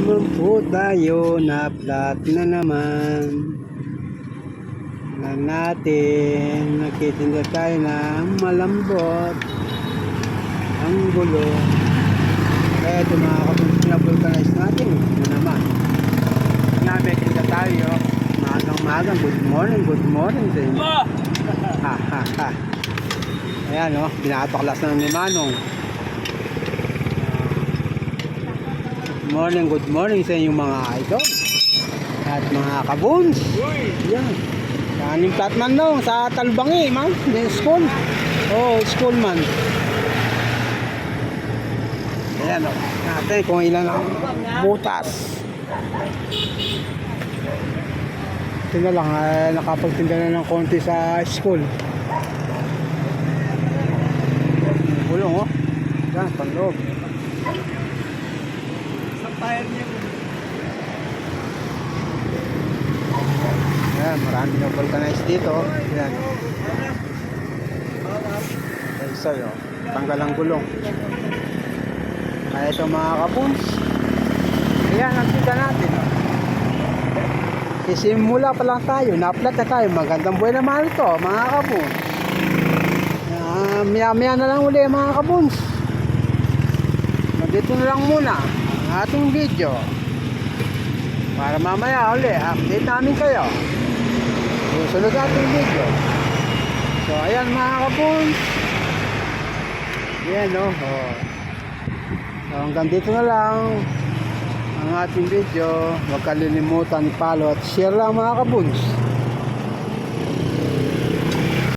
naman po tayo, na-flat na naman na natin. Nagtitinda tayo ng malambot ang gulo. Kaya ito mga kapatid, na-vulcanize natin na naman. May tinda tayo magang good morning sa inyo. Ha ha ha. Ayan o, binataklas na ni Manong. Good morning sa inyong mga idol at mga kabuns. Yan. Kaning flatman nung sa Talbangi, man. School. Oh, school man. Ayan o. Natin kung ilan ang butas. Ito na lang, nakapagtinda na ng konti sa school. Bulong o. Yan, panloob. Ayan, marami na vulcanize dito. Ayan. Isa yun. Tanggal ang gulong. Kaya ito mga kapuns. Ayan, ang tinda natin. Isimula pa lang tayo. Na-flat na tayo. Magandang buhay naman ito mga kapuns. Maya na lang uli mga kapuns. Dito na lang muna ang ating video para mamaya uli update namin kayo susunod ating video. So ayan mga kapuns, yan o. So hanggang dito na lang ang ating video. Huwag kalilimutan i-follow at share lang mga kapuns.